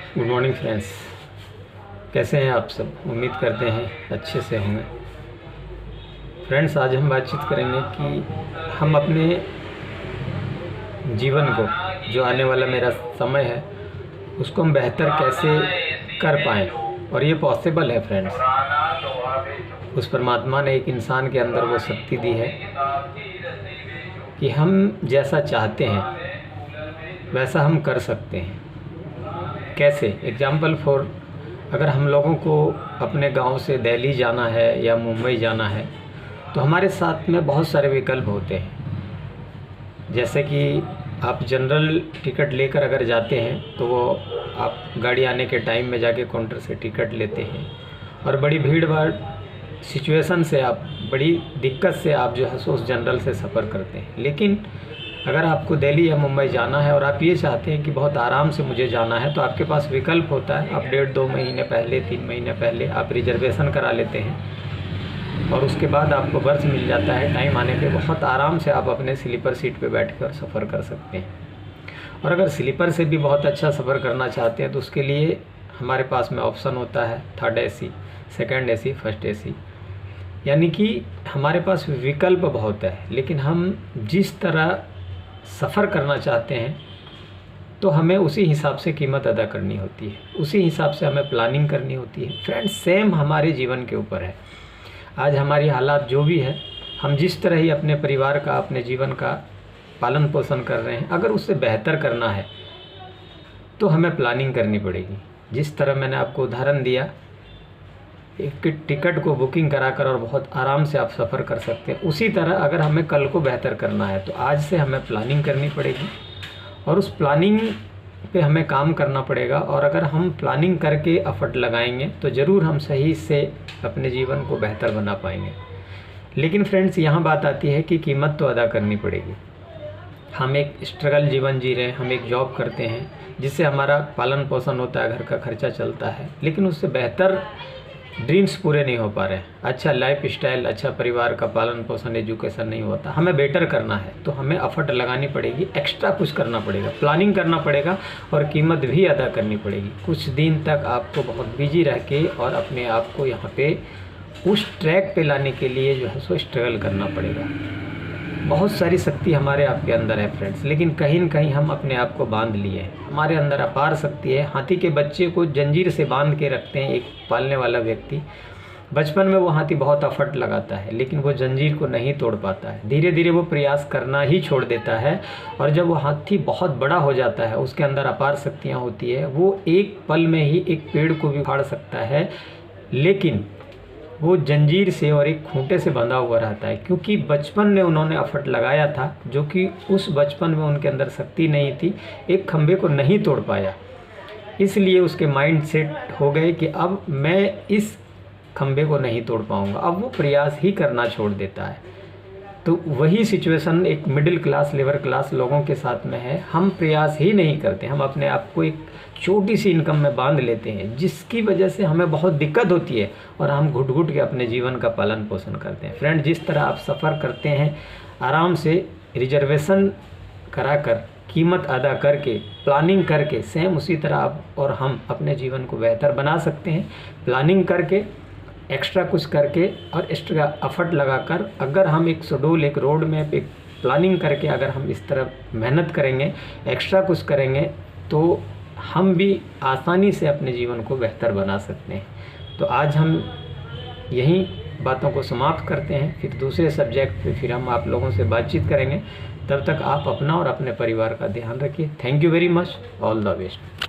Good morning friends, कैसे हैं आप सब। उम्मीद करते हैं अच्छे से होंगे। फ्रेंड्स, आज हम बातचीत करेंगे कि हम अपने जीवन को, जो आने वाला मेरा समय है, उसको हम बेहतर कैसे कर पाएँ। और ये पॉसिबल है फ्रेंड्स। उस परमात्मा ने एक इंसान के अंदर वो शक्ति दी है कि हम जैसा चाहते हैं वैसा हम कर सकते हैं। कैसे? एग्जाम्पल फॉर, अगर हम लोगों को अपने गांव से दिल्ली जाना है या मुंबई जाना है तो हमारे साथ में बहुत सारे विकल्प होते हैं। जैसे कि आप जनरल टिकट लेकर अगर जाते हैं तो वो आप गाड़ी आने के टाइम में जाके काउंटर से टिकट लेते हैं और बड़ी भीड़ भाड़ सिचुएशन से, आप बड़ी दिक्कत से आप जो है सो उस जनरल से सफ़र करते हैं। लेकिन अगर आपको दिल्ली या मुंबई जाना है और आप ये चाहते हैं कि बहुत आराम से मुझे जाना है, तो आपके पास विकल्प होता है। आप 1.5-2 महीने पहले, 3 महीने पहले आप रिजर्वेशन करा लेते हैं और उसके बाद आपको बर्थ मिल जाता है। टाइम आने पे बहुत आराम से आप अपने स्लीपर सीट पे बैठकर सफ़र कर सकते हैं। और अगर स्लीपर से भी बहुत अच्छा सफ़र करना चाहते हैं तो उसके लिए हमारे पास में ऑप्शन होता है 3rd AC, 2nd AC, 1st AC। यानी कि हमारे पास विकल्प बहुत है। लेकिन हम जिस तरह सफ़र करना चाहते हैं तो हमें उसी हिसाब से कीमत अदा करनी होती है, उसी हिसाब से हमें प्लानिंग करनी होती है। फ्रेंड्स, सेम हमारे जीवन के ऊपर है। आज हमारी हालात जो भी है, हम जिस तरह ही अपने परिवार का, अपने जीवन का पालन पोषण कर रहे हैं, अगर उससे बेहतर करना है तो हमें प्लानिंग करनी पड़ेगी। जिस तरह मैंने आपको उदाहरण दिया, एक टिकट को बुकिंग कराकर और बहुत आराम से आप सफ़र कर सकते हैं, उसी तरह अगर हमें कल को बेहतर करना है तो आज से हमें प्लानिंग करनी पड़ेगी और उस प्लानिंग पे हमें काम करना पड़ेगा। और अगर हम प्लानिंग करके एफर्ट लगाएंगे तो ज़रूर हम सही से अपने जीवन को बेहतर बना पाएंगे। लेकिन फ्रेंड्स, यहाँ बात आती है कि कीमत तो अदा करनी पड़ेगी। हम एक स्ट्रगल जीवन जी रहे हैं, हम एक जॉब करते हैं जिससे हमारा पालन पोषण होता है, घर का खर्चा चलता है, लेकिन उससे बेहतर ड्रीम्स पूरे नहीं हो पा रहे हैं। अच्छा लाइफ स्टाइल, अच्छा परिवार का पालन पोषण, एजुकेशन नहीं होता। हमें बेटर करना है तो हमें एफर्ट लगानी पड़ेगी, एक्स्ट्रा कुछ करना पड़ेगा, प्लानिंग करना पड़ेगा और कीमत भी अदा करनी पड़ेगी। कुछ दिन तक आपको बहुत बिजी रह के और अपने आप को यहाँ पे उस ट्रैक पे लाने के लिए जो है सो स्ट्रगल करना पड़ेगा। बहुत सारी शक्ति हमारे आपके अंदर है फ्रेंड्स, लेकिन कहीं न कहीं हम अपने आप को बांध लिए हैं। हमारे अंदर अपार शक्ति है। हाथी के बच्चे को जंजीर से बांध के रखते हैं एक पालने वाला व्यक्ति। बचपन में वो हाथी बहुत एफर्ट लगाता है लेकिन वो जंजीर को नहीं तोड़ पाता है। धीरे धीरे वो प्रयास करना ही छोड़ देता है और जब वो हाथी बहुत बड़ा हो जाता है, उसके अंदर अपार शक्तियाँ होती है, वो एक पल में ही एक पेड़ को भी उखाड़ सकता है। लेकिन वो जंजीर से और एक खूंटे से बंधा हुआ रहता है, क्योंकि बचपन में उन्होंने एफर्ट लगाया था, जो कि उस बचपन में उनके अंदर शक्ति नहीं थी, एक खंभे को नहीं तोड़ पाया। इसलिए उसके माइंड सेट हो गए कि अब मैं इस खंभे को नहीं तोड़ पाऊंगा। अब वो प्रयास ही करना छोड़ देता है। तो वही सिचुएशन एक मिडिल क्लास, लेबर क्लास लोगों के साथ में है। हम प्रयास ही नहीं करते, हम अपने आप को एक छोटी सी इनकम में बांध लेते हैं, जिसकी वजह से हमें बहुत दिक्कत होती है और हम घुट घुट के अपने जीवन का पालन पोषण करते हैं। फ्रेंड, जिस तरह आप सफ़र करते हैं आराम से, रिजर्वेशन कराकर, कीमत अदा करके, प्लानिंग करके, सेम उसी तरह आप और हम अपने जीवन को बेहतर बना सकते हैं। प्लानिंग करके, एक्स्ट्रा कुछ करके और एक्स्ट्रा एफर्ट लगाकर, अगर हम एक शेड्यूल, एक रोड मैप, एक प्लानिंग करके अगर हम इस तरह मेहनत करेंगे, एक्स्ट्रा कुछ करेंगे, तो हम भी आसानी से अपने जीवन को बेहतर बना सकते हैं। तो आज हम यहीं बातों को समाप्त करते हैं, फिर दूसरे सब्जेक्ट पे फिर हम आप लोगों से बातचीत करेंगे। तब तक आप अपना और अपने परिवार का ध्यान रखिए। Thank you very much, all the best.